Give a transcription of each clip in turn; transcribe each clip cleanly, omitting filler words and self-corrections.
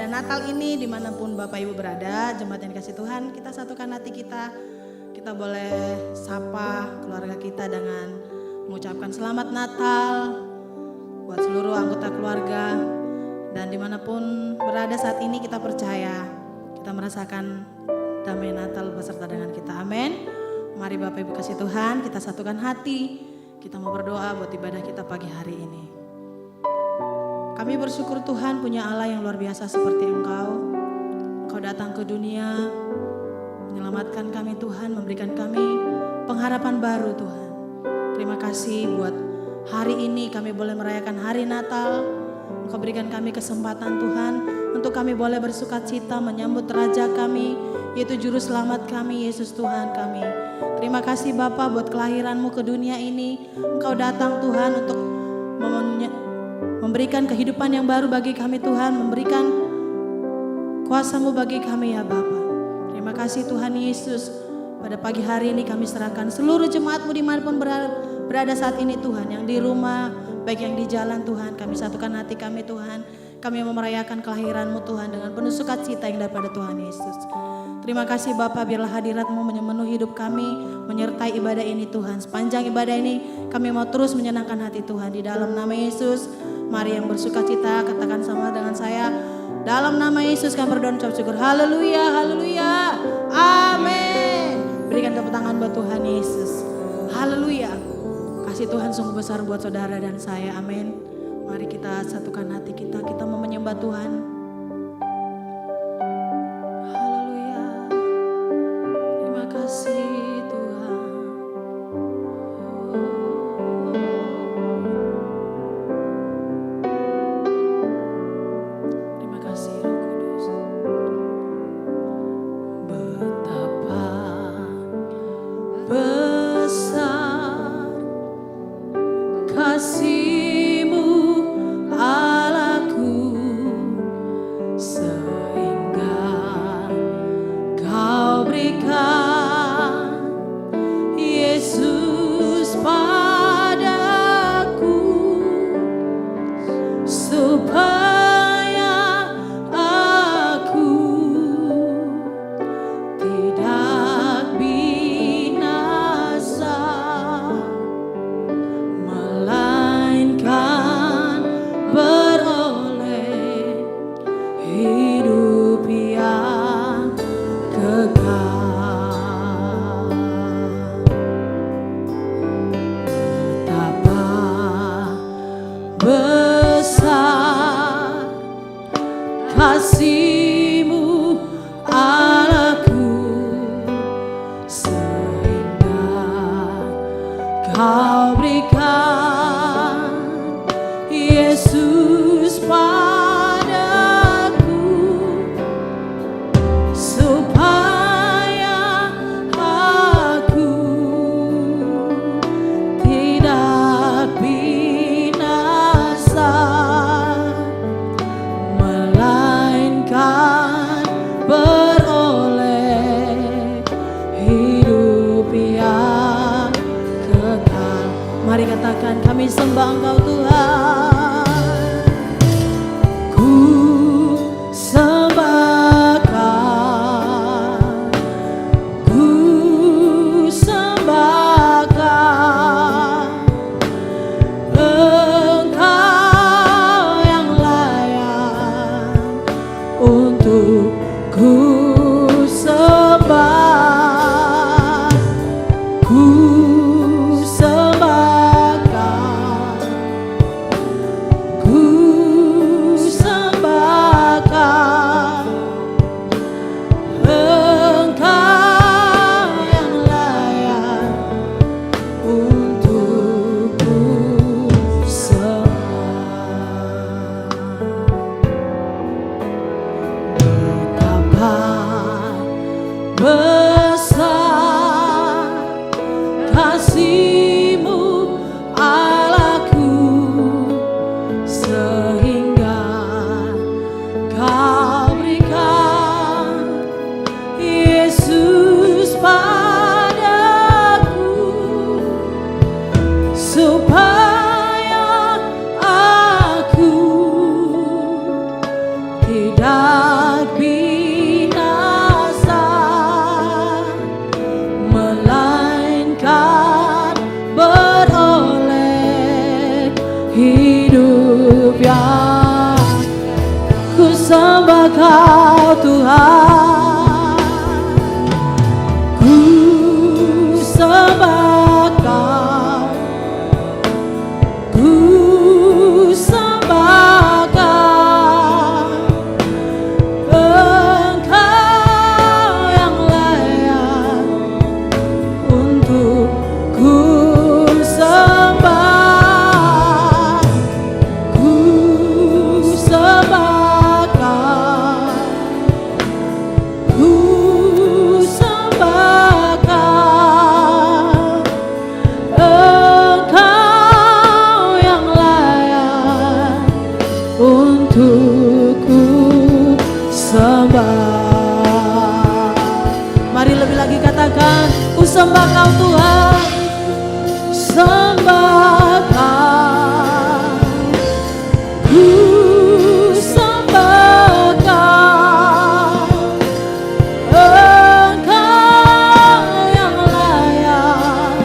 pada Natal ini dimanapun Bapak Ibu berada, jemaat yang dikasih Tuhan, kita satukan hati kita. Kita boleh sapa keluarga kita dengan mengucapkan selamat Natal buat seluruh anggota keluarga. Dan dimanapun berada saat ini kita percaya kita merasakan damai Natal beserta dengan kita. Amin. Mari Bapak Ibu kasih Tuhan, kita satukan hati. Kita mau berdoa buat ibadah kita pagi hari ini. Kami bersyukur Tuhan punya Allah yang luar biasa seperti Engkau. Engkau datang ke dunia, menyelamatkan kami Tuhan, memberikan kami pengharapan baru Tuhan. Terima kasih buat hari ini kami boleh merayakan hari Natal. Engkau berikan kami kesempatan Tuhan untuk kami boleh bersukacita menyambut Raja kami, yaitu Juru Selamat kami, Yesus Tuhan kami. Terima kasih Bapa buat kelahiran-Mu ke dunia ini. Engkau datang Tuhan untuk memberikan kehidupan yang baru bagi kami Tuhan, memberikan kuasa-Mu bagi kami ya Bapa. Terima kasih Tuhan Yesus. Pada pagi hari ini kami serahkan seluruh jemaat-Mu dimanapun berada saat ini Tuhan. Yang di rumah, baik yang di jalan Tuhan. Kami satukan hati kami Tuhan. Kami mau merayakan kelahiran-Mu Tuhan dengan penuh sukacita yang daripada Tuhan Yesus. Terima kasih Bapa, biarlah hadirat-Mu memenuhi hidup kami, menyertai ibadah ini Tuhan. Sepanjang ibadah ini kami mau terus menyenangkan hati Tuhan. Di dalam nama Yesus, mari yang bersukacita katakan sama dengan saya. Dalam nama Yesus kami berdoa ucap syukur. Haleluya, haleluya, amin. Berikan tepuk tangan buat Tuhan Yesus. Haleluya. Kasih Tuhan sungguh besar buat saudara dan saya, amin. Mari kita satukan hati kita, kita mau menyembah Tuhan. supaya aku tidak Engkau Tuhan, ku sembah Kau, ku sembah Kau, Engkau yang layak untuk ku sembah, ku sembah Kau, ku sembah Kau, Engkau yang layak untuk ku sembah. Mari lebih lagi katakan, ku sembah Kau Tuhan, sembah Kau, ku sembah Kau, Engkau yang layak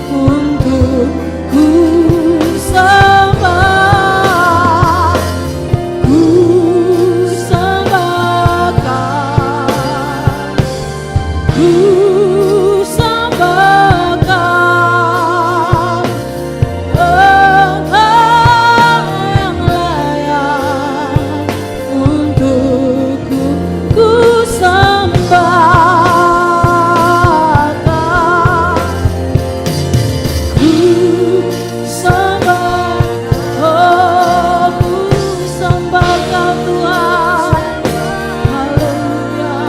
untuk ku sembah, ku sembah Kau, ku sembah Kau, Engkau yang layak untuk ku sembah Kau, ku sembah, oh ku sembah Kau Tuhan, haleluya.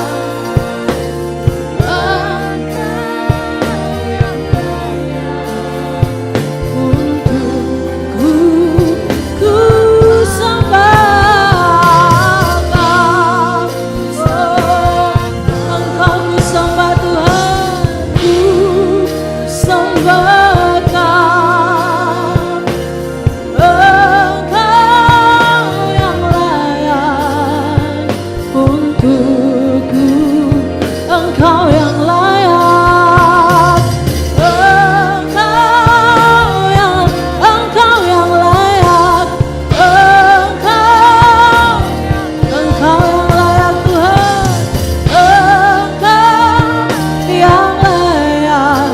Engkau yang layak, Engkau yang layak, Engkau yang layak Tuhan, Engkau yang layak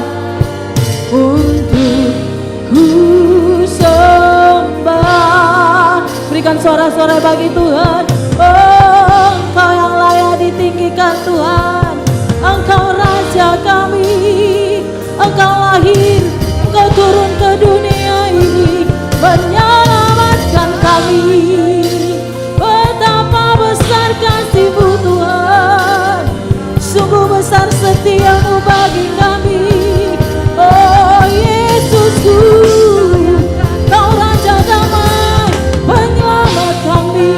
untuk ku sembah. Berikan suara-suara bagi Tuhan. Oh, Engkau yang layak ditinggikan Tuhan, Engkau Raja kami, Engkau lahir, Engkau turun ke dunia ini menyelamatkan kami. Betapa besar kasih-Mu Tuhan, sungguh besar setia-Mu bagi kami. Oh Yesusku, Kau Raja damai, penyelamat kami.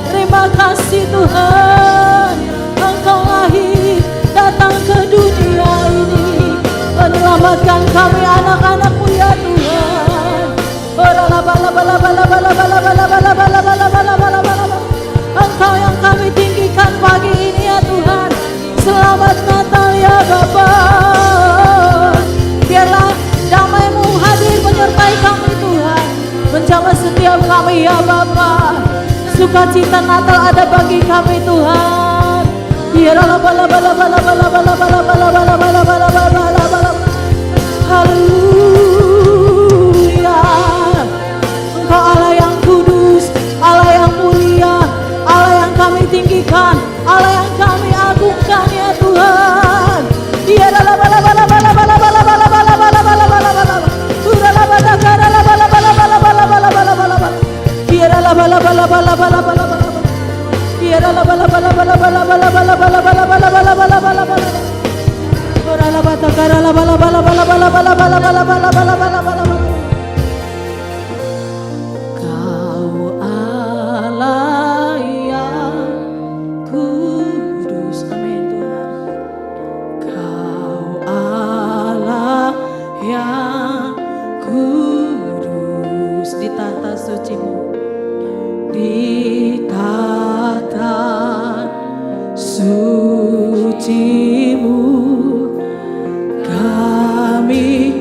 Terima kasih Tuhan, Engkau lahir datang ke dunia ini menyelamatkan kami anak-anak-Mu ya Tuhan. Engkau yang kami tinggikan pagi ini ya Tuhan. Selamat Natal ya Bapa. Biarlah damai-Mu hadir menyertai kami Tuhan, menjaga setiap kami ya Bapa. Sukacita Natal ada bagi kami Tuhan. Haleluya. Engkau Allah yang kudus, Allah yang mulia, Allah yang kami tinggikan, Allah yang kami agungkan ya Tuhan. Kau Allah yang kudus, amin Tuhan. Kau Allah yang kudus, di tata suci-Mu, di tata suci-Mu kami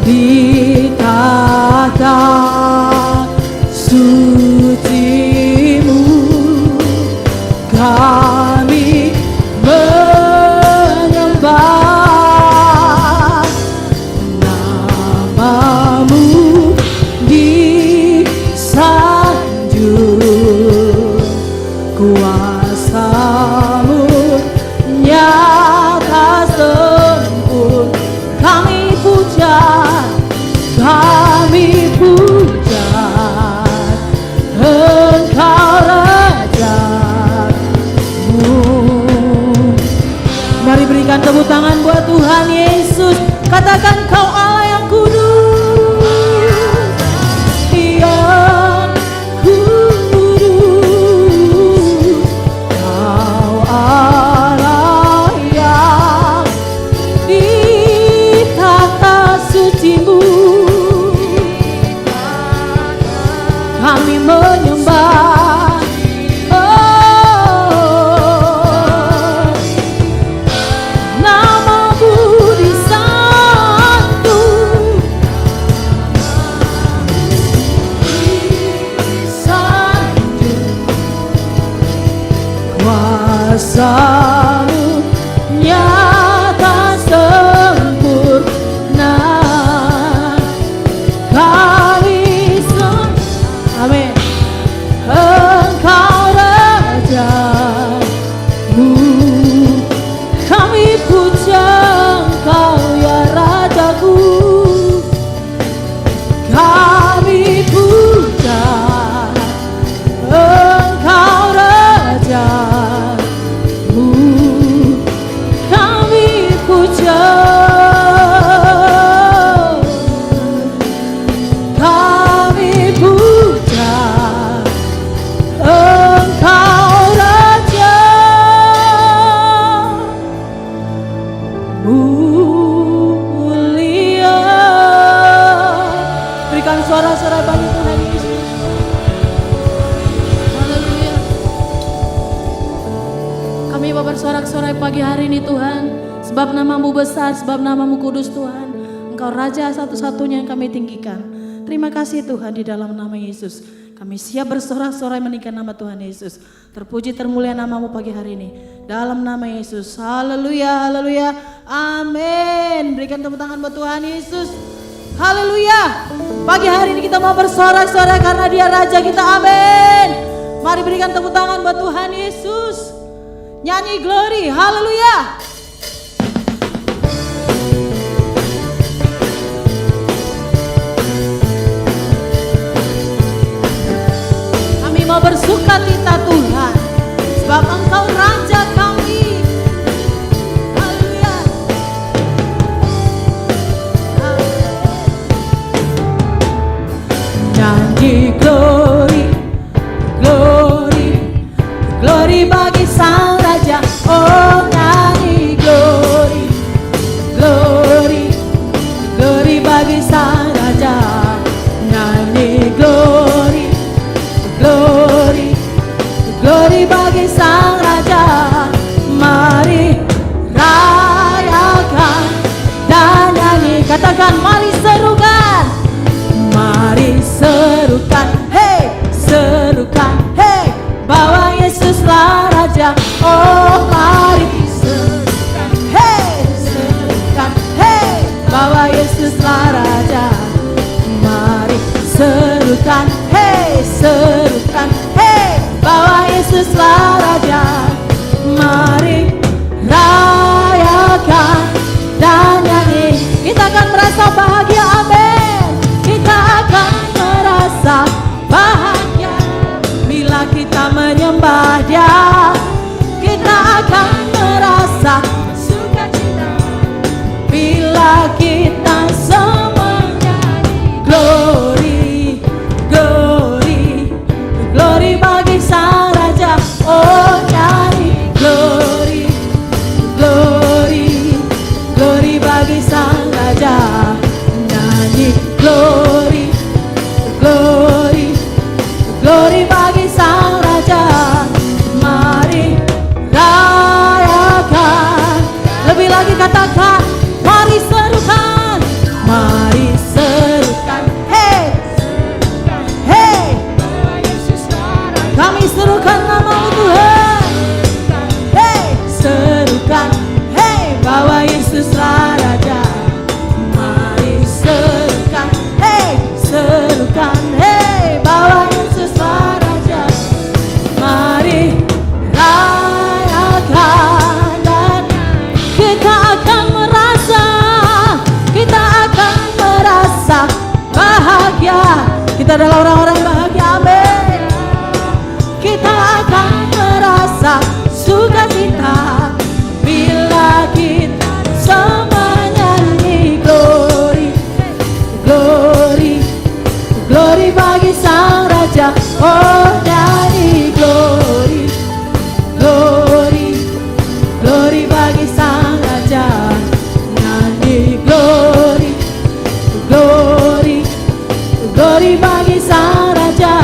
di tahta suci-Mu kami menyembah, nama-Mu disanjung, kuasa-Mu nyata sempurna. Kami puja Engkau Raja-Mu. Mari berikan tepuk tangan buat Tuhan Yesus. Katakan, Kau Allah yang kudus, yang kudus, Kau Allah yang di tahta suci-Mu kami menyembah. Nama-Mu disanjung, kuasa-Mu nyata sempurna. Amin. Engkau Raja-Mu, kami puja Engkau ya Rajaku. Kami puja Engkau Raja-Mu, kami puja. Suara-suara bagi Tuhan Yesus. Haleluya. Kami mau bersorak-sorai pagi hari ini Tuhan, sebab nama-Mu besar, sebab nama-Mu kudus Tuhan. Engkau Raja satu-satunya yang kami tinggikan. Terima kasih Tuhan, di dalam nama Yesus kami siap bersorak-sorai meninggikan nama Tuhan Yesus. Terpuji termulia nama-Mu pagi hari ini, dalam nama Yesus. Haleluya, haleluya, amin. Berikan tepuk tangan buat Tuhan Yesus. Haleluya. Pagi hari ini kita mau bersorak-sorai karena Dia Raja kita. Amin. Mari berikan tepuk tangan buat Tuhan Yesus. Nyanyi glory. Haleluya. Kami mau bersukacita Tuhan, sebab Engkau Raja kami. Nyanyi glory, glory, glory bagi Sang Raja. Oh nyanyi glory, glory, glory bagi Sang Raja. Nyanyi glory, glory, glory bagi Sang Raja. Mari rayakan dan nyanyi. Katakan, mari serukan. Mari serukan, hey, serukan, hey, bahwa Yesuslah Raja. Oh mari serukan, hey, serukan, hey, bahwa Yesuslah Raja. Mari serukan, hey, serukan, hey, bahwa Yesuslah Raja. Mari rayakan dan nyanyi. Kita akan merasa bahagia, amin. Kita akan merasa bahagia bila kita menyembah Dia. Kita akan merasa sukacita bila kita semua nyanyi. Glory, glory, glory bagi Sang Raja. Oh nyanyi glory, glory, glory bagi Sang Raja. Nyanyi glory, glory, glory bagi Sang Raja. Mari rayakan. Lebih lagi katakan, mari serukan, mari serukan, hey, hey, kami serukan nama Tuhan, hey, serukan, hey, bahwa Yesuslah Raja. Mari serukan, hey, serukan, hey, bahwa Yesuslah Raja. Mari rayakan dan kita akan merasa bahagia. Kita adalah orang-orang bahagia, amin. Kita akan merasa sukacita bila kita semua nyanyi glory, glory, glory bagi Sang Raja. Oh, nyanyi glory, glory, glory bagi Sang Raja. Nyanyi glory, glory, glory bagi Sang Raja.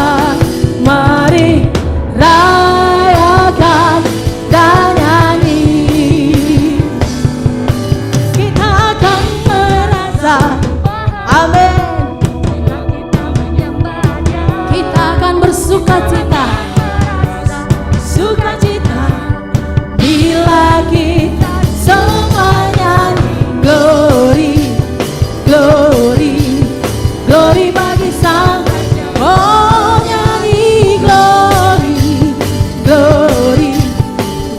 Mari rayakan dan nyanyi. Kita akan merasa, amin. Kita akan bersukacita, sukacita bila kita semua nyanyi glory, glory, glory bagi Sang Raja. Oh, nyanyi glory, glory,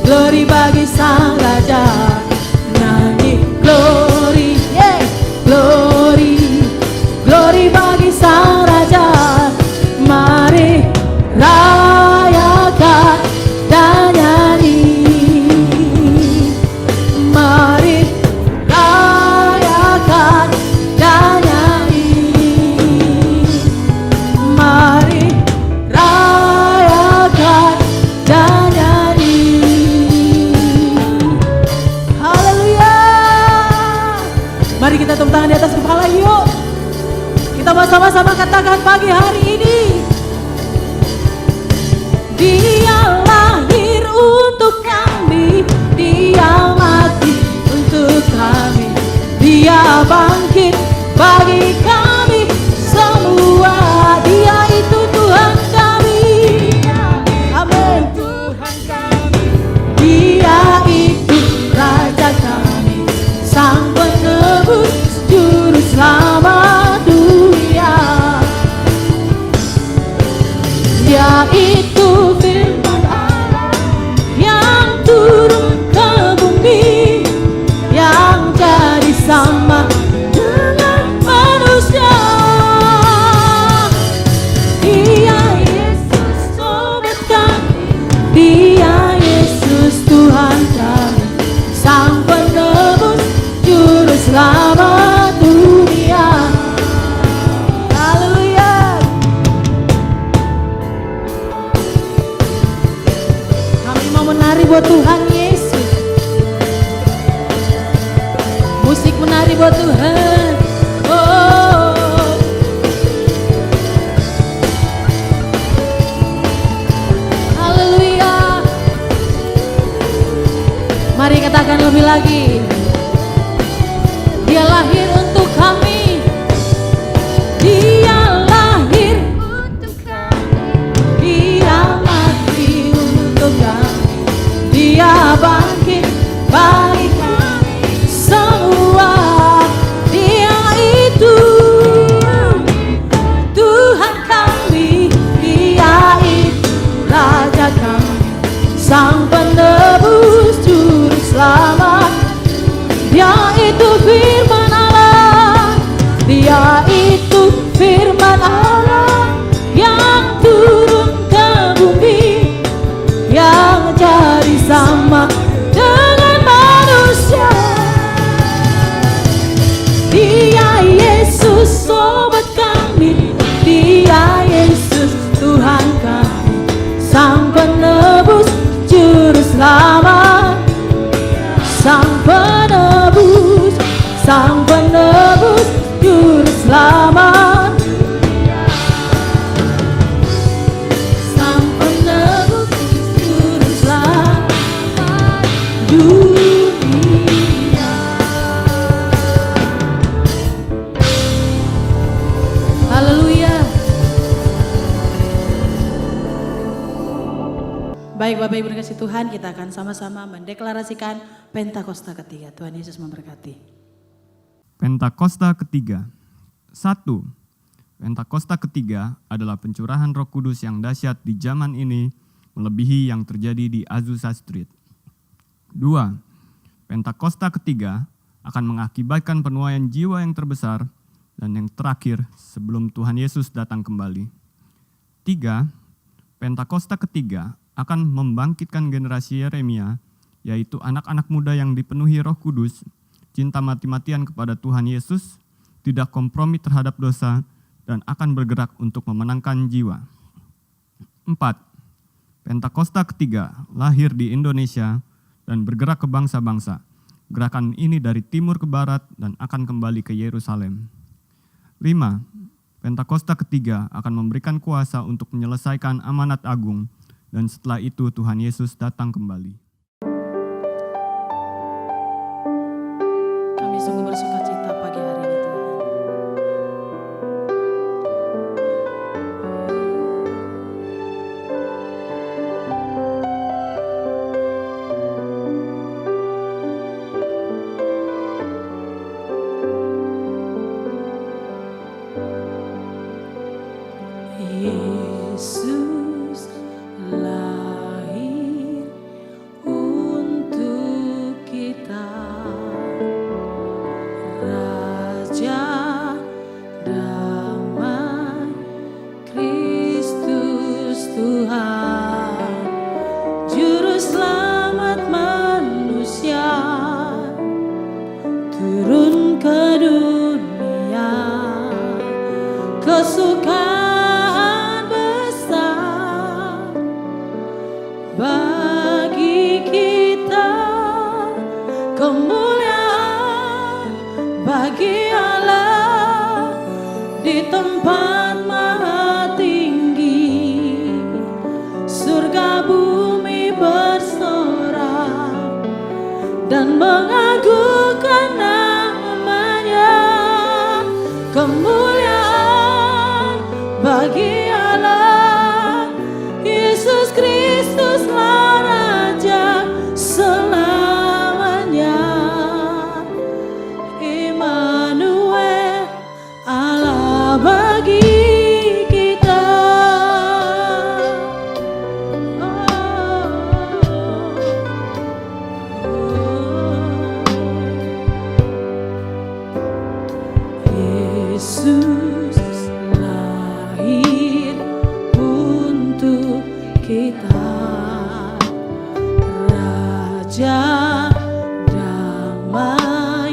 glory bagi Sang Raja. Nyanyi glory, yeah, glory, glory bagi Sang Raja. Mari rayakan dan nyanyi. Mari rayakan dan nyanyi. Mari rayakan dan nyanyi. Haleluya. Mari kita tepuk tangan di atas kepala yuk. Kita bersama-sama katakan pagi hari ini. Dia lahir untuk kami, Dia mati untuk kami, Dia bangkit bagi kami semua. Dia itu Tuhan kami, amin. Tuhan kami, Dia itu Raja kami, Sang Penebus, Juru Selamat dunia. Dia itu firman Allah yang turun ke bumi, yang jadi sama dengan manusia. Dia Yesus sobat kami, Dia Yesus Tuhan kami, Sang Penebus, Juru Selamat dunia. Haleluya. Kami mau menari buat Tuhan Yesus. Musik menari buat Tuhan. Oh, haleluya. Mari katakan lebih lagi. Dia lahir untuk kami, Dia lahir untuk kami, Dia mati untuk kami, Dia bangkit bagi kami semua. Dia itu Tuhan kami, Dia itu Raja kami, Sang Penebus, Juru Selamat. Dia itu firman Allah, Dia itu firman Allah yang turun ke bumi, yang jadi sama dengan manusia. Dia Yesus sobat kami, Dia Yesus Tuhan kami, Sang Penebus, Juru Selamat. Sang Penebus, Sang Penebus, Juru Selamat. Sang Penebus, Juru Selamat dunia. Baik Bapak Ibu dikasih Tuhan, kita akan sama-sama mendeklarasikan Pentakosta ketiga. Tuhan Yesus memberkati. Pentakosta ketiga. 1. Pentakosta ketiga adalah pencurahan Roh Kudus yang dahsyat di zaman ini, melebihi yang terjadi di Azusa Street. 2. Pentakosta ketiga akan mengakibatkan penuaian jiwa yang terbesar dan yang terakhir sebelum Tuhan Yesus datang kembali. 3. Pentakosta ketiga akan membangkitkan generasi Yeremia, yaitu anak-anak muda yang dipenuhi Roh Kudus, cinta mati-matian kepada Tuhan Yesus, tidak kompromi terhadap dosa, dan akan bergerak untuk memenangkan jiwa. 4. Pentakosta ketiga lahir di Indonesia dan bergerak ke bangsa-bangsa. Gerakan ini dari timur ke barat dan akan kembali ke Yerusalem. 5. Pentakosta ketiga akan memberikan kuasa untuk menyelesaikan amanat agung, dan setelah itu Tuhan Yesus datang kembali. Kami sungguh bersuka cita pagi hari ini Tuhan. Yesus lahir untuk kita, Raja damai, Kristus Tuhan, Juru Selamat manusia, turun ke dunia, kesukaan bagi kita, kemuliaan bagi Allah di tempat maha tinggi, surga bumi bersorak dan mengagungkan namanya, kemuliaan bagi Allah, Yesus Kristuslah Raja selamanya. Immanuel, Allah bagi kita. Yesus lahir untuk kita, Raja damai,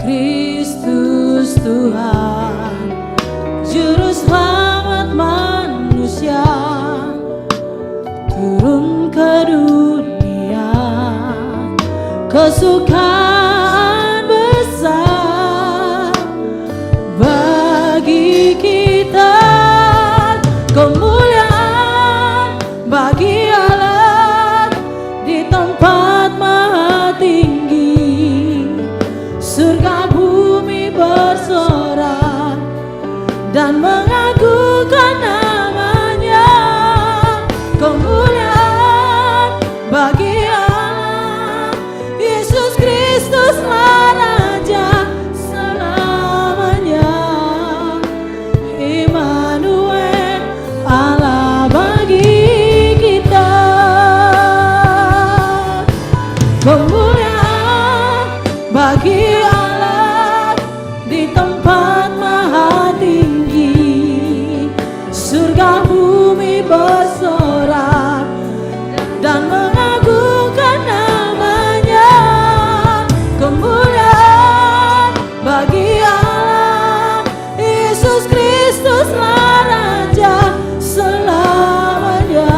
Kristus Tuhan, Juru Selamat manusia, turun ke dunia, kesukaan besar bagi kita, kemuliaan bagi Allah di tempat maha tinggi, surga bumi bersorak dan mengagungkan namanya, kemuliaan bagi Allah, Yesus Kristuslah Raja selamanya. Immanuel, Allah bagi kita, kemuliaan bagi Allah di tempat maha tinggi, surga bumi bersorak dan mengagungkan namanya, kemuliaan bagi Allah, Yesus Kristuslah Raja selamanya.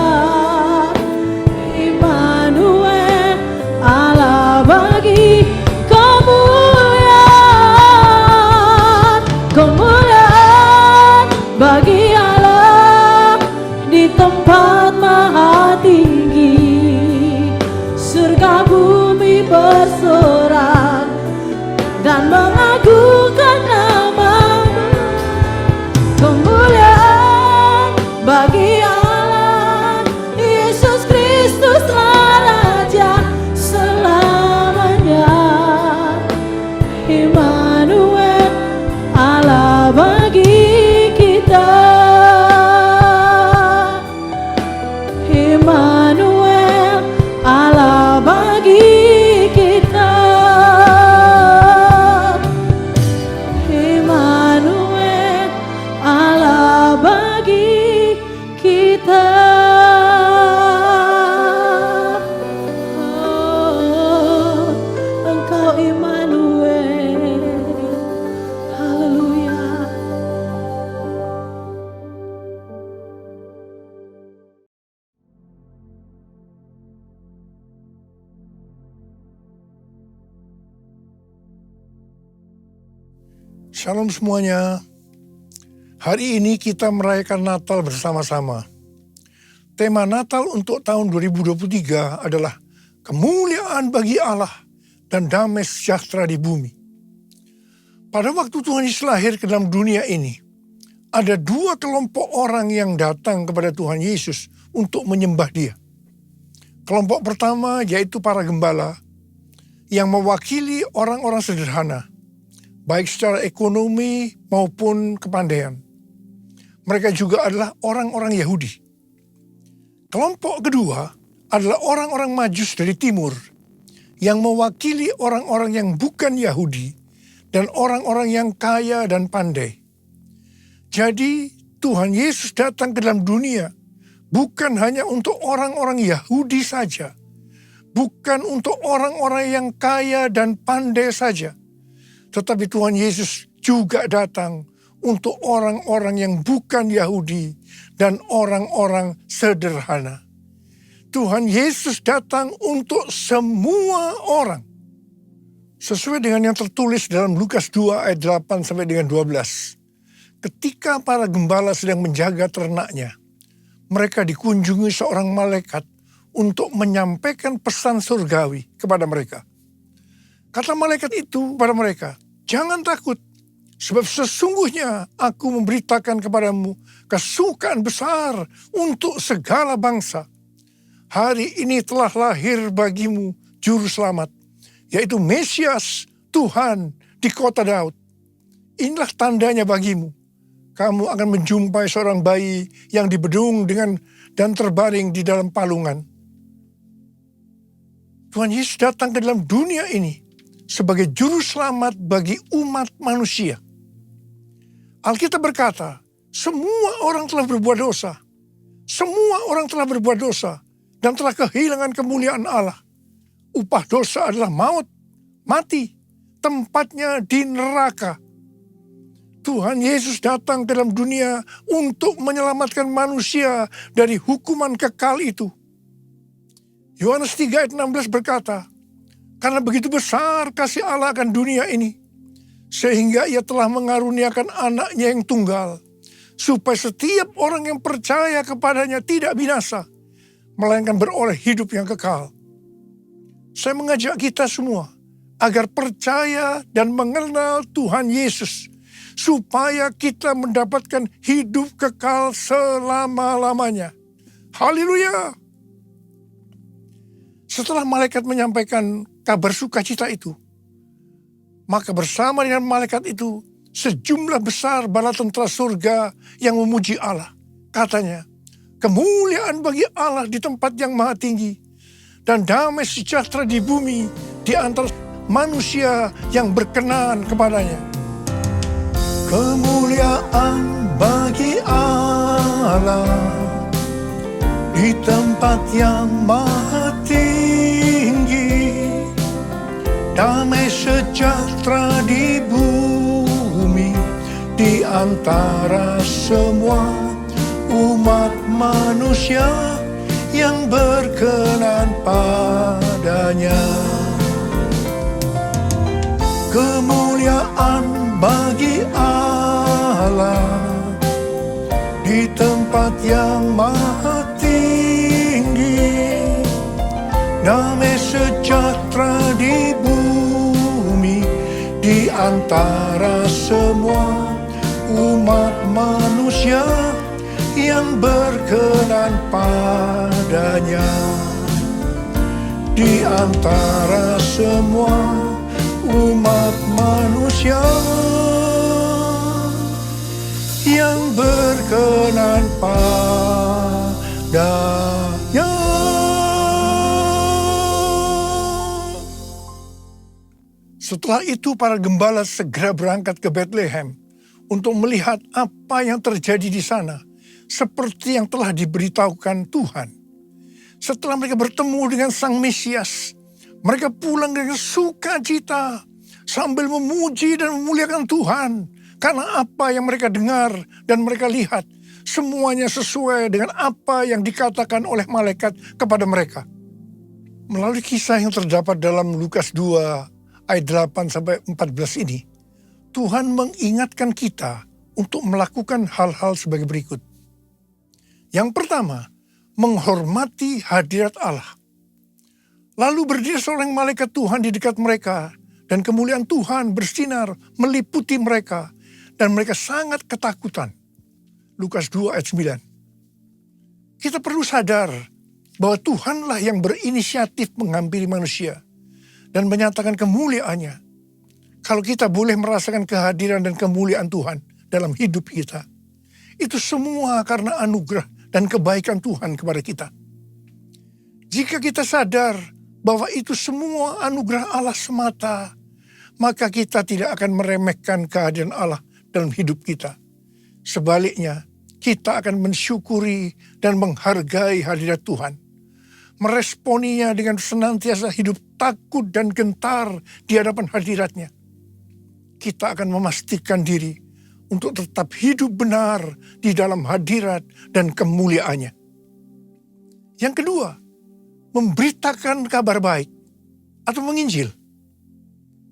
Immanuel, Allah bagi kemuliaan, kemuliaan bagi Allah di tempat maha tinggi, surga bumi bersorak dan mengagungkan nama-Mu, kemuliaan bagi Allah, Yesus Kristus Immanuel, Allah bagi kita. Immanuel, Allah bagi kita. Immanuel, Allah bagi kita. Oh, Engkau Immanuel. Haleluya. Shalom semuanya. Hari ini kita merayakan Natal bersama-sama. Tema Natal untuk tahun 2023 adalah kemuliaan bagi Allah dan damai sejahtera di bumi. Pada waktu Tuhan Yesus lahir ke dalam dunia ini, ada dua kelompok orang yang datang kepada Tuhan Yesus untuk menyembah Dia. Kelompok pertama yaitu para gembala yang mewakili orang-orang sederhana, baik secara ekonomi maupun kepandaian. Mereka juga adalah orang-orang Yahudi. Kelompok kedua adalah orang-orang Majus dari timur yang mewakili orang-orang yang bukan Yahudi dan orang-orang yang kaya dan pandai. Jadi Tuhan Yesus datang ke dalam dunia bukan hanya untuk orang-orang Yahudi saja, bukan untuk orang-orang yang kaya dan pandai saja, tetapi Tuhan Yesus juga datang untuk orang-orang yang bukan Yahudi dan orang-orang sederhana. Tuhan Yesus datang untuk semua orang. Sesuai dengan yang tertulis dalam Lukas 2 ayat 8 sampai dengan 12. Ketika para gembala sedang menjaga ternaknya, mereka dikunjungi seorang malaikat untuk menyampaikan pesan surgawi kepada mereka. Kata malaikat itu kepada mereka, "Jangan takut, sebab sesungguhnya aku memberitakan kepadamu kesukaan besar untuk segala bangsa. Hari ini telah lahir bagimu juru selamat, yaitu Mesias Tuhan di kota Daud. Inilah tandanya bagimu. Kamu akan menjumpai seorang bayi yang dibedung dan terbaring di dalam palungan." Tuhan Yesus datang ke dalam dunia ini sebagai juru selamat bagi umat manusia. Alkitab berkata, semua orang telah berbuat dosa. Semua orang telah berbuat dosa dan telah kehilangan kemuliaan Allah. Upah dosa adalah maut, mati, tempatnya di neraka. Tuhan Yesus datang ke dalam dunia untuk menyelamatkan manusia dari hukuman kekal itu. Yohanes 3 ayat 16 berkata, "Karena begitu besar kasih Allah akan dunia ini, sehingga Ia telah mengaruniakan anaknya yang tunggal, supaya setiap orang yang percaya kepadanya tidak binasa, melainkan beroleh hidup yang kekal." Saya mengajak kita semua agar percaya dan mengenal Tuhan Yesus, supaya kita mendapatkan hidup kekal selama-lamanya. Haleluya! Setelah malaikat menyampaikan kabar sukacita itu, maka bersama dengan malaikat itu, sejumlah besar bala tentara surga yang memuji Allah. Katanya, "Kemuliaan bagi Allah di tempat yang maha tinggi, dan damai sejahtera di bumi di antara manusia yang berkenan kepadanya." Kemuliaan bagi Allah di tempat yang maha tinggi, damai sejahtera di bumi di antara semua umat manusia yang berkenan padanya. Kemuliaan bagi Allah di tempat yang maha tinggi, damai sejahtera di bumi di antara semua umat manusia yang berkenan padanya. Di antara semua umat manusia yang berkenan padanya. Setelah itu para gembala segera berangkat ke Bethlehem untuk melihat apa yang terjadi di sana, seperti yang telah diberitahukan Tuhan. Setelah mereka bertemu dengan Sang Mesias, mereka pulang dengan sukacita sambil memuji dan memuliakan Tuhan. Karena apa yang mereka dengar dan mereka lihat, semuanya sesuai dengan apa yang dikatakan oleh malaikat kepada mereka. Melalui kisah yang terdapat dalam Lukas 2 ayat 8-14 ini, Tuhan mengingatkan kita untuk melakukan hal-hal sebagai berikut. Yang pertama, menghormati hadirat Allah. Lalu berdiri seorang malaikat Tuhan di dekat mereka, dan kemuliaan Tuhan bersinar meliputi mereka, dan mereka sangat ketakutan. Lukas 2 ayat 9. Kita perlu sadar bahwa Tuhanlah yang berinisiatif menghampiri manusia dan menyatakan kemuliaannya. Kalau kita boleh merasakan kehadiran dan kemuliaan Tuhan dalam hidup kita, itu semua karena anugerah dan kebaikan Tuhan kepada kita. Jika kita sadar bahwa itu semua anugerah Allah semata, maka kita tidak akan meremehkan kehadiran Allah dalam hidup kita. Sebaliknya, kita akan mensyukuri dan menghargai hadirat Tuhan. Meresponinya dengan senantiasa hidup takut dan gentar di hadapan hadiratnya. Kita akan memastikan diri untuk tetap hidup benar di dalam hadirat dan kemuliaannya. Yang kedua, memberitakan kabar baik atau menginjil.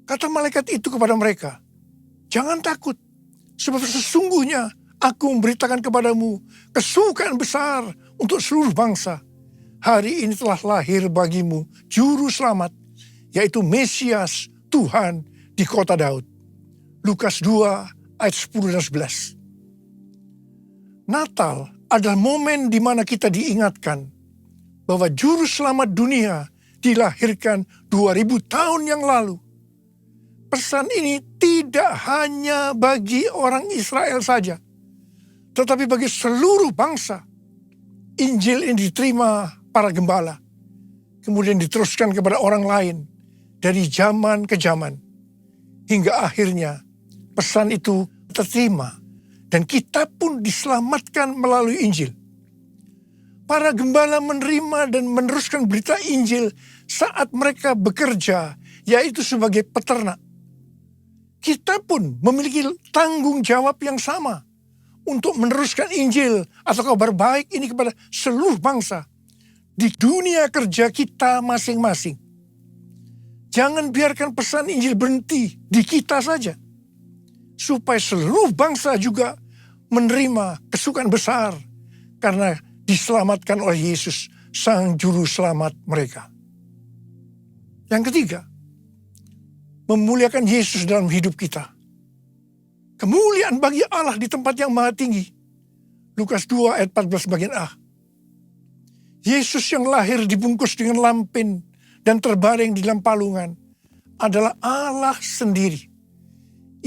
Kata malaikat itu kepada mereka, jangan takut, sebab sesungguhnya aku memberitakan kepadamu kesukaan besar untuk seluruh bangsa. Hari ini telah lahir bagimu juru selamat, yaitu Mesias Tuhan di kota Daud. Lukas 2 ayat 10 dan 11. Natal adalah momen di mana kita diingatkan bahwa juru selamat dunia dilahirkan 2000 tahun yang lalu. Pesan ini tidak hanya bagi orang Israel saja, tetapi bagi seluruh bangsa. Injil ini diterima para gembala, kemudian diteruskan kepada orang lain dari zaman ke zaman, hingga akhirnya pesan itu terterima dan kita pun diselamatkan melalui Injil. Para gembala menerima dan meneruskan berita Injil saat mereka bekerja, yaitu sebagai peternak. Kita pun memiliki tanggung jawab yang sama untuk meneruskan Injil atau kabar baik ini kepada seluruh bangsa di dunia kerja kita masing-masing. Jangan biarkan pesan Injil berhenti di kita saja, supaya seluruh bangsa juga menerima kesukaan besar karena diselamatkan oleh Yesus, Sang Juru Selamat mereka. Yang ketiga, memuliakan Yesus dalam hidup kita. Kemuliaan bagi Allah di tempat yang maha tinggi. Lukas 2 ayat 14 bagian A. Yesus yang lahir dibungkus dengan lampin dan terbaring di dalam palungan adalah Allah sendiri.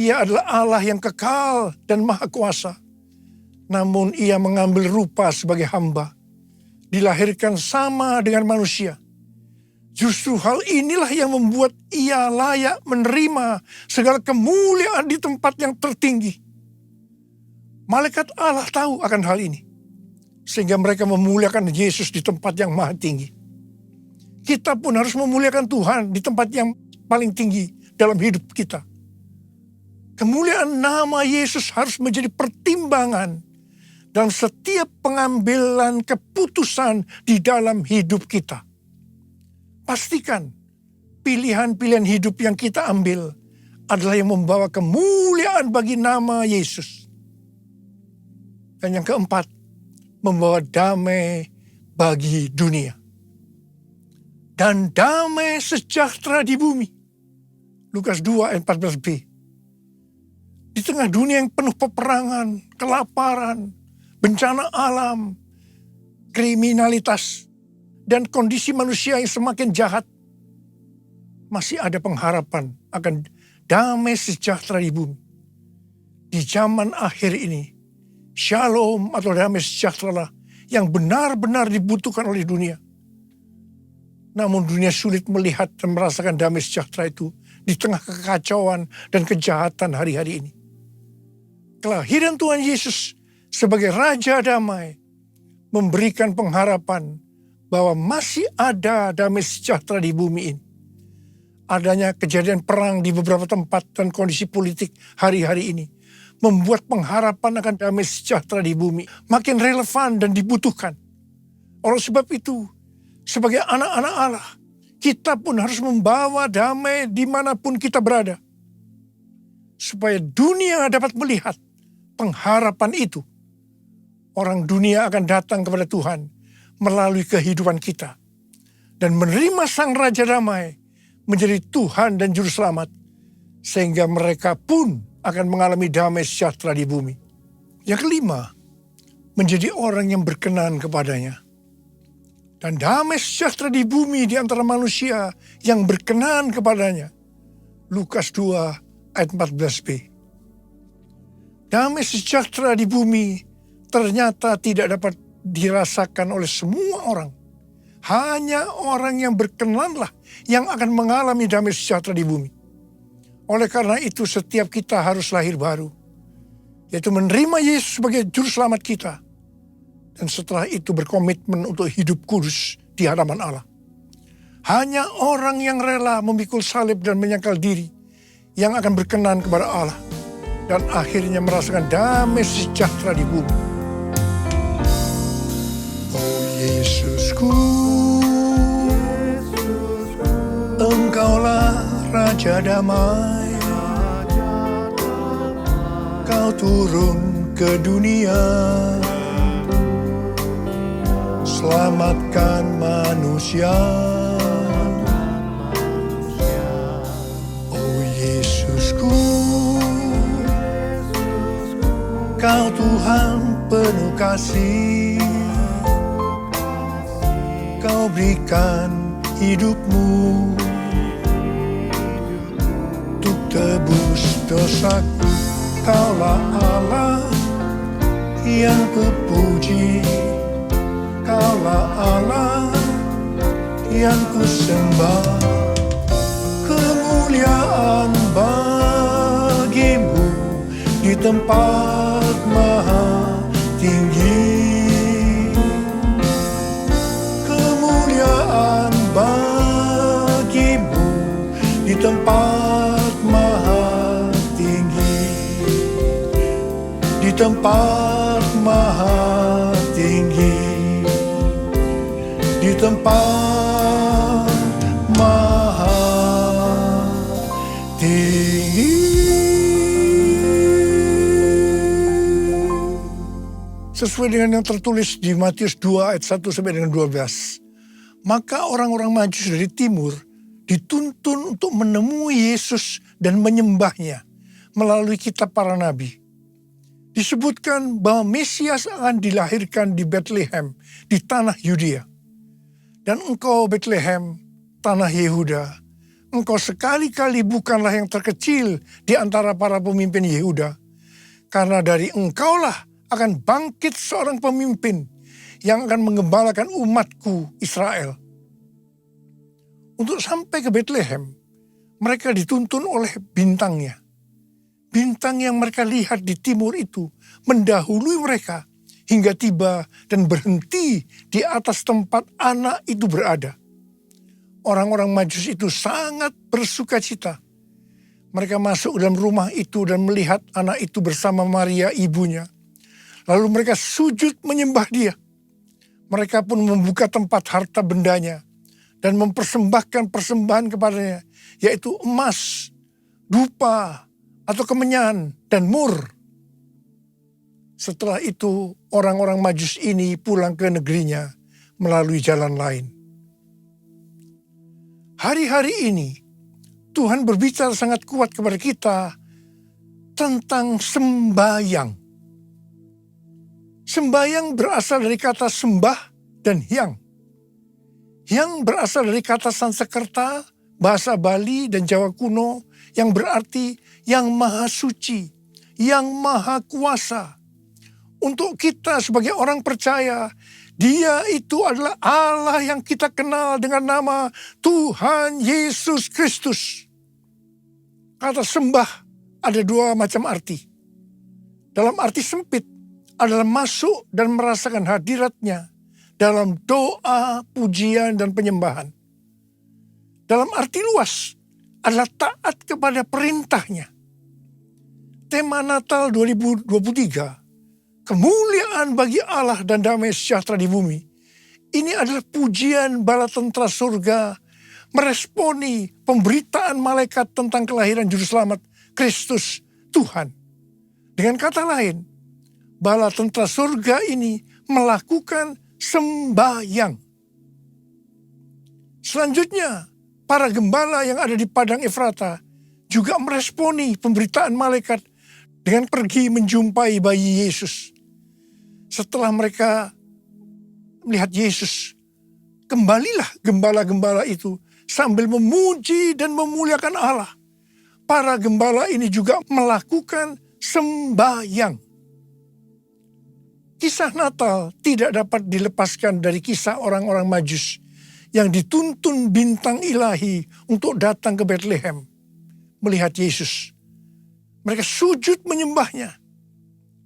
Ia adalah Allah yang kekal dan maha kuasa. Namun ia mengambil rupa sebagai hamba. Dilahirkan sama dengan manusia. Justru hal inilah yang membuat ia layak menerima segala kemuliaan di tempat yang tertinggi. Malaikat Allah tahu akan hal ini, sehingga mereka memuliakan Yesus di tempat yang maha tinggi. Kita pun harus memuliakan Tuhan di tempat yang paling tinggi dalam hidup kita. Kemuliaan nama Yesus harus menjadi pertimbangan dalam setiap pengambilan keputusan di dalam hidup kita. Pastikan pilihan-pilihan hidup yang kita ambil adalah yang membawa kemuliaan bagi nama Yesus. Dan yang keempat, membawa damai bagi dunia. Dan damai sejahtera di bumi. Lukas 2 ayat 14b. Di tengah dunia yang penuh peperangan, kelaparan, bencana alam, kriminalitas, dan kondisi manusia yang semakin jahat, masih ada pengharapan akan damai sejahtera di bumi. Di zaman akhir ini, shalom atau damai sejahtera lah yang benar-benar dibutuhkan oleh dunia. Namun dunia sulit melihat dan merasakan damai sejahtera itu di tengah kekacauan dan kejahatan hari-hari ini. Kelahiran Tuhan Yesus sebagai Raja Damai memberikan pengharapan bahwa masih ada damai sejahtera di bumi ini. Adanya kejadian perang di beberapa tempat dan kondisi politik hari-hari ini membuat pengharapan akan damai sejahtera di bumi makin relevan dan dibutuhkan. Oleh sebab itu, sebagai anak-anak Allah, kita pun harus membawa damai dimanapun kita berada. Supaya dunia dapat melihat pengharapan itu. Orang dunia akan datang kepada Tuhan melalui kehidupan kita. Dan menerima Sang Raja Damai menjadi Tuhan dan Juru Selamat. Sehingga mereka pun akan mengalami damai sejahtera di bumi. Yang kelima, menjadi orang yang berkenan kepadanya. Dan damai sejahtera di bumi di antara manusia yang berkenan kepadanya. Lukas 2 ayat 14b. Damai sejahtera di bumi ternyata tidak dapat dirasakan oleh semua orang. Hanya orang yang berkenanlah yang akan mengalami damai sejahtera di bumi. Oleh karena itu setiap kita harus lahir baru. Yaitu menerima Yesus sebagai Juru Selamat kita. Dan setelah itu berkomitmen untuk hidup kudus di hadapan Allah. Hanya orang yang rela memikul salib dan menyangkal diri yang akan berkenan kepada Allah. Dan akhirnya merasakan damai sejahtera di bumi. Oh Yesusku, Engkaulah Raja Damai. Kau turun ke dunia, selamatkan manusia. Oh Yesusku, Kau Tuhan penuh kasih. Kau berikan hidupmu untuk tebus dosaku. Kaulah Allah yang kupuji. Kaulah Allah yang kusembah. Kemuliaan bagimu di tempat maha tinggi. Kemuliaan bagimu di tempat maha tinggi. Di tempat maha tinggi. Di tempat maha tinggi. Sesuai dengan yang tertulis di Matius 2 ayat 1 sampai dengan 12. Maka orang-orang Majus dari timur dituntun untuk menemui Yesus dan menyembahnya melalui kitab para nabi. Disebutkan bahwa Mesias akan dilahirkan di Bethlehem, di tanah Yudea. Dan engkau Bethlehem, tanah Yehuda, engkau sekali-kali bukanlah yang terkecil di antara para pemimpin Yehuda. Karena dari engkaulah akan bangkit seorang pemimpin yang akan menggembalakan umatku Israel. Untuk sampai ke Bethlehem, mereka dituntun oleh bintangnya. Bintang yang mereka lihat di timur itu mendahului mereka hingga tiba dan berhenti di atas tempat anak itu berada. Orang-orang Majus itu sangat bersuka cita. Mereka masuk dalam rumah itu dan melihat anak itu bersama Maria ibunya. Lalu mereka sujud menyembah dia. Mereka pun membuka tempat harta bendanya dan mempersembahkan persembahan kepadanya, yaitu emas, dupa, atau kemenyan, dan mur. Setelah itu orang-orang Majus ini pulang ke negerinya melalui jalan lain. Hari-hari ini Tuhan berbicara sangat kuat kepada kita tentang sembahyang. Sembahyang berasal dari kata sembah dan hyang. Hyang berasal dari kata Sanskerta bahasa Bali dan Jawa kuno yang berarti yang maha suci, yang maha kuasa. Untuk kita sebagai orang percaya, Dia itu adalah Allah yang kita kenal dengan nama Tuhan Yesus Kristus. Kata sembah ada dua macam arti. Dalam arti sempit adalah masuk dan merasakan hadirat-Nya dalam doa, pujian, dan penyembahan. Dalam arti luas adalah taat kepada perintah-Nya. Tema Natal 2023, kemuliaan bagi Allah dan damai sejahtera di bumi. Ini adalah pujian bala tentara surga meresponi pemberitaan malaikat tentang kelahiran Juru Selamat Kristus Tuhan. Dengan kata lain, bala tentara surga ini melakukan sembahyang. Selanjutnya, para gembala yang ada di Padang Efrata juga meresponi pemberitaan malaikat dengan pergi menjumpai bayi Yesus. Setelah mereka melihat Yesus, kembalilah gembala-gembala itu sambil memuji dan memuliakan Allah. Para gembala ini juga melakukan sembahyang. Kisah Natal tidak dapat dilepaskan dari kisah orang-orang Majus yang dituntun bintang ilahi untuk datang ke Bethlehem melihat Yesus. Mereka sujud menyembahnya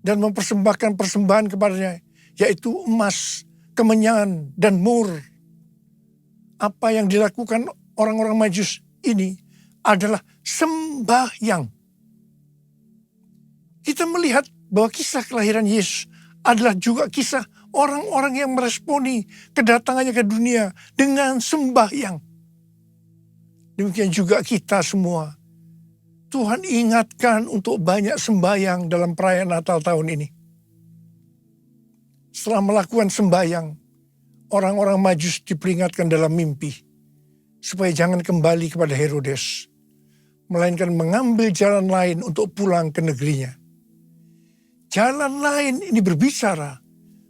dan mempersembahkan persembahan kepadanya, yaitu emas, kemenyan, dan mur. Apa yang dilakukan orang-orang Majus ini adalah sembahyang. Kita melihat bahwa kisah kelahiran Yesus adalah juga kisah orang-orang yang meresponi kedatangannya ke dunia dengan sembahyang. Demikian juga kita semua. Tuhan ingatkan untuk banyak sembahyang dalam perayaan Natal tahun ini. Setelah melakukan sembahyang, orang-orang Majus diperingatkan dalam mimpi supaya jangan kembali kepada Herodes, melainkan mengambil jalan lain untuk pulang ke negerinya. Jalan lain ini berbicara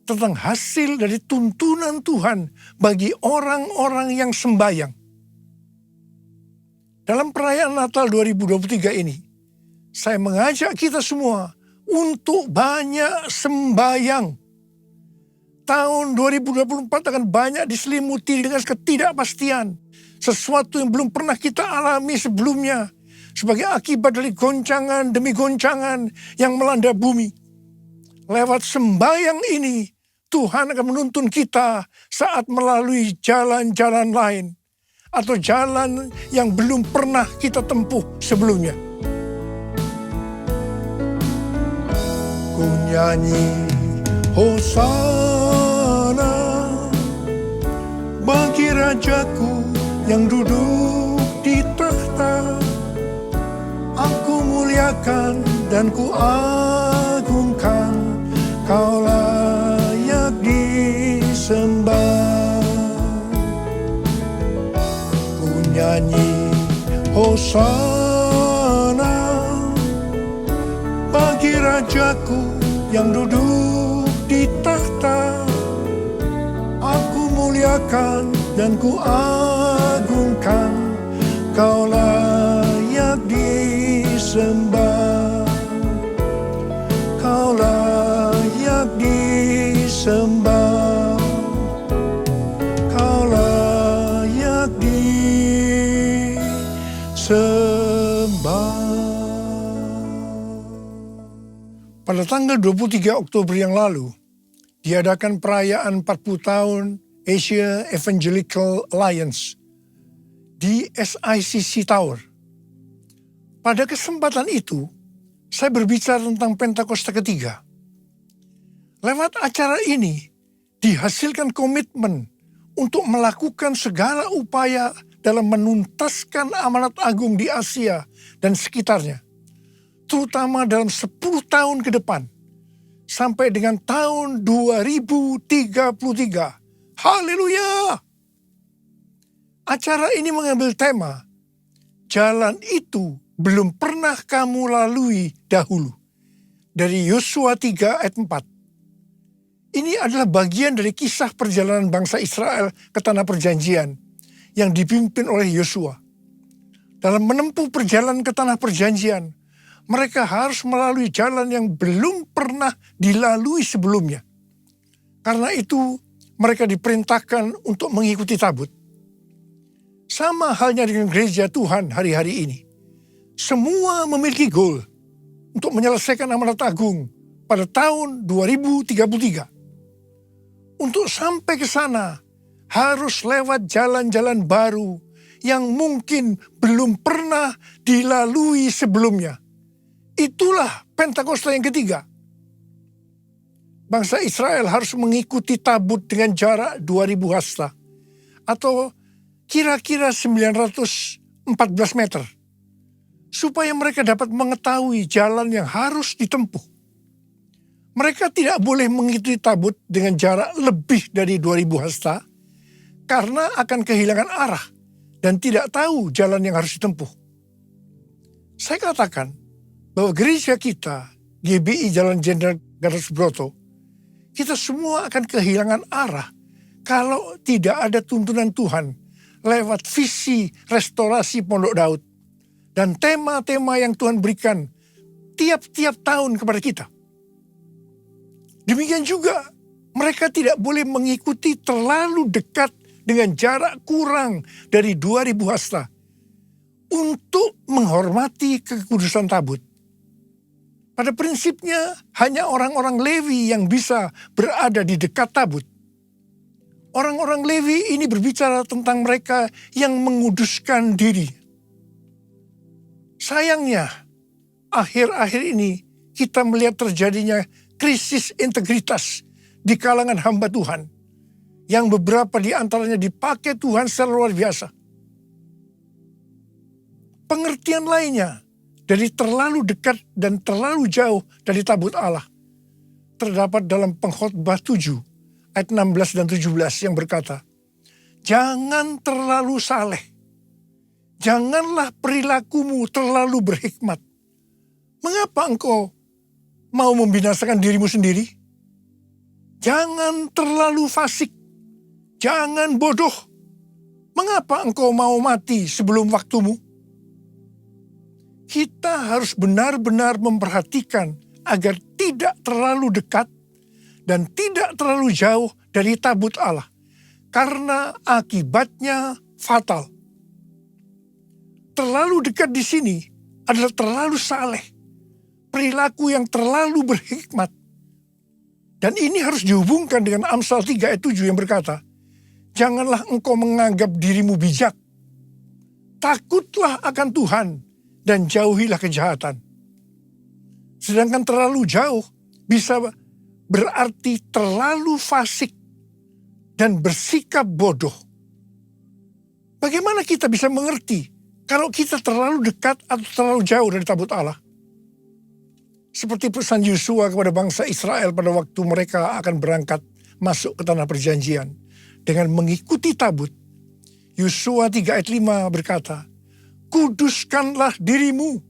tentang hasil dari tuntunan Tuhan bagi orang-orang yang sembahyang. Dalam perayaan Natal 2023 ini, saya mengajak kita semua untuk banyak sembahyang. Tahun 2024 akan banyak diselimuti dengan ketidakpastian. Sesuatu yang belum pernah kita alami sebelumnya. Sebagai akibat dari goncangan demi goncangan yang melanda bumi. Lewat sembahyang ini, Tuhan akan menuntun kita saat melalui jalan-jalan lain. Atau jalan yang belum pernah kita tempuh sebelumnya. Ku nyanyi Hosana bagi Rajaku yang duduk di tahta. Aku muliakan dan ku agungkan, Kau layak disembah. Nyanyi Hosana bagi Rajaku yang duduk di tahta. Aku muliakan dan ku agungkan, Kau layak disembah. Kau layak disembah. Kau layak disembah. Pada tanggal 23 Oktober yang lalu, diadakan perayaan 40 tahun Asia Evangelical Alliance di SICC Tower. Pada kesempatan itu, saya berbicara tentang Pentakosta ketiga. Lewat acara ini, dihasilkan komitmen untuk melakukan segala upaya dalam menuntaskan amanat agung di Asia dan sekitarnya. Terutama dalam 10 tahun ke depan. Sampai dengan tahun 2033. Haleluya! Acara ini mengambil tema, jalan itu belum pernah kamu lalui dahulu. Dari Yosua 3 ayat 4. Ini adalah bagian dari kisah perjalanan bangsa Israel ke tanah perjanjian yang dipimpin oleh Yosua. dalam menempuh perjalanan ke tanah perjanjian, mereka harus melalui jalan yang belum pernah dilalui sebelumnya. Karena itu mereka diperintahkan untuk mengikuti tabut. Sama halnya dengan gereja Tuhan hari-hari ini. Semua memiliki goal untuk menyelesaikan amanat agung pada tahun 2033. Untuk sampai ke sana harus lewat jalan-jalan baru yang mungkin belum pernah dilalui sebelumnya. Itulah Pentakosta yang ketiga. Bangsa Israel harus mengikuti tabut dengan jarak 2000 hasta atau kira-kira 914 meter. Supaya mereka dapat mengetahui jalan yang harus ditempuh. Mereka tidak boleh mengikuti tabut dengan jarak lebih dari 2000 hasta karena akan kehilangan arah dan tidak tahu jalan yang harus ditempuh. Saya katakan bahwa gereja kita, GBI Jalan Jenderal Gatot Subroto, kita semua akan kehilangan arah kalau tidak ada tuntunan Tuhan lewat visi restorasi Pondok Daud dan tema-tema yang Tuhan berikan tiap-tiap tahun kepada kita. Demikian juga mereka tidak boleh mengikuti terlalu dekat dengan jarak kurang dari 2000 hasta untuk menghormati kekudusan tabut. Pada prinsipnya hanya orang-orang Lewi yang bisa berada di dekat tabut. Orang-orang Lewi ini berbicara tentang mereka yang menguduskan diri. Sayangnya, akhir-akhir ini kita melihat terjadinya krisis integritas di kalangan hamba Tuhan, yang beberapa di antaranya dipakai Tuhan secara luar biasa. Pengertian lainnya dari terlalu dekat dan terlalu jauh dari tabut Allah terdapat dalam Pengkhotbah 7 ayat 16 dan 17 yang berkata, "Jangan terlalu saleh, janganlah perilakumu terlalu berhikmat. Mengapa engkau mau membinasakan dirimu sendiri? Jangan terlalu fasik, jangan bodoh. Mengapa engkau mau mati sebelum waktumu?" Kita harus benar-benar memperhatikan agar tidak terlalu dekat dan tidak terlalu jauh dari tabut Allah, karena akibatnya fatal. Terlalu dekat di sini adalah terlalu saleh, perilaku yang terlalu berhikmat. Dan ini harus dihubungkan dengan Amsal 3 ayat 7 yang berkata, "Janganlah engkau menganggap dirimu bijak. Takutlah akan Tuhan dan jauhilah kejahatan." Sedangkan terlalu jauh bisa berarti terlalu fasik dan bersikap bodoh. Bagaimana kita bisa mengerti kalau kita terlalu dekat atau terlalu jauh dari tabut Allah? Seperti pesan Yosua kepada bangsa Israel pada waktu mereka akan berangkat masuk ke tanah perjanjian dengan mengikuti tabut. Yosua 3 ayat 5 berkata, "Kuduskanlah dirimu,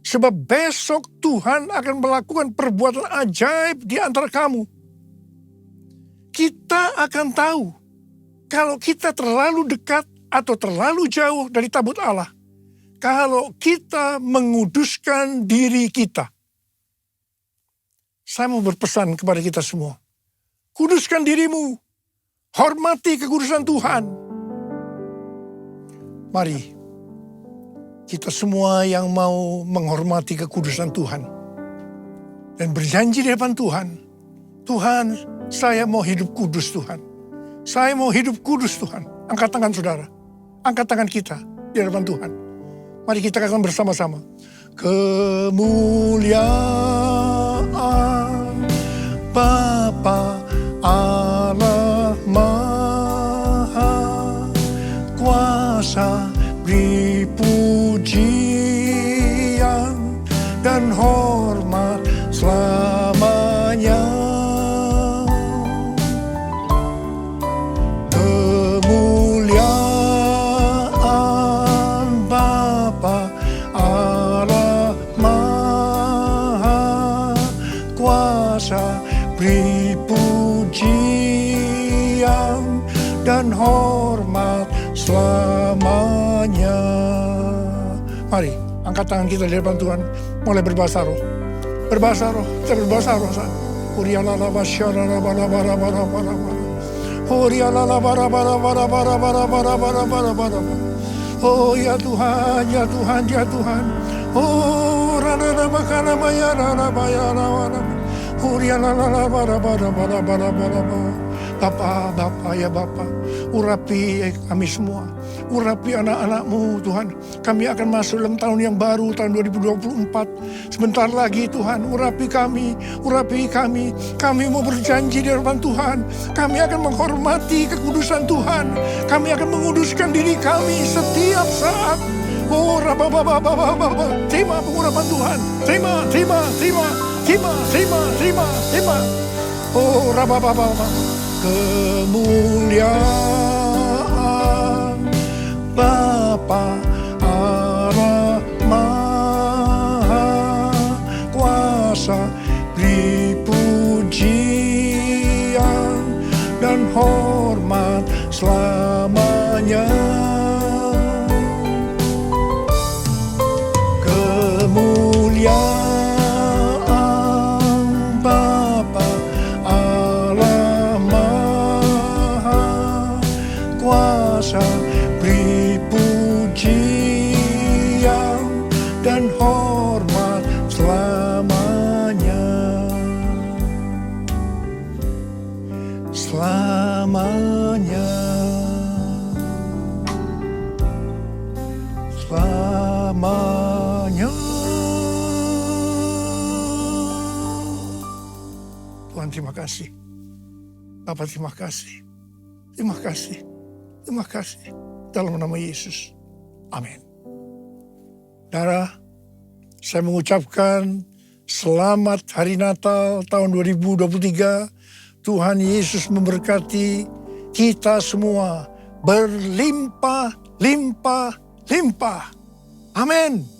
sebab besok Tuhan akan melakukan perbuatan ajaib di antara kamu." Kita akan tahu kalau kita terlalu dekat atau terlalu jauh dari tabut Allah, kalau kita menguduskan diri kita. Saya mau berpesan kepada kita semua, kuduskan dirimu, hormati kekudusan Tuhan. Mari kita semua yang mau menghormati kekudusan Tuhan dan berjanji di depan Tuhan, "Tuhan, saya mau hidup kudus Tuhan. Saya mau hidup kudus Tuhan." Angkat tangan saudara, angkat tangan kita di hadapan Tuhan. Mari kita katakan bersama-sama, "Kemuliaan Bapa Allah Maha Kuasa, beri pujian dan hormat selamanya. Kemuliaan Bapa Allah Maha Kuasa, beri pujian dan hormat selamanya." Mari, angkat tangan kita di depan Tuhan. Mulai berbahasa roh. Berbahasa roh, kita berbahasa roh. Oh ya Tuhan, ya Tuhan, ya Tuhan. Oh rana makana maya rana maya rana. Bapa, Bapa, ya Bapa, urapi kami semua, urapi anak-anak-Mu Tuhan. Kami akan masuk dalam tahun yang baru, tahun 2024. Sebentar lagi Tuhan, urapi kami, urapi kami. Kami mau berjanji di hadapan Tuhan, kami akan menghormati kekudusan Tuhan. Kami akan menguduskan diri kami setiap saat. Oh, terima pengurapan Tuhan, terima. Oh, kemuliaan Bapa Allah Maha Kuasa, beri pujian dan hormat selamanya. Kemuliaan Bapa Allah Maha Kuasa, beri pujian dan hormat selamanya. Selamanya. Selamanya. Tuhan, terima kasih. Bapa, terima kasih. Terima kasih. Terima kasih. Dalam nama Yesus. Amin. Saudara, saya mengucapkan selamat Hari Natal tahun 2023. Tuhan Yesus memberkati kita semua berlimpah, limpah, limpah. Amin.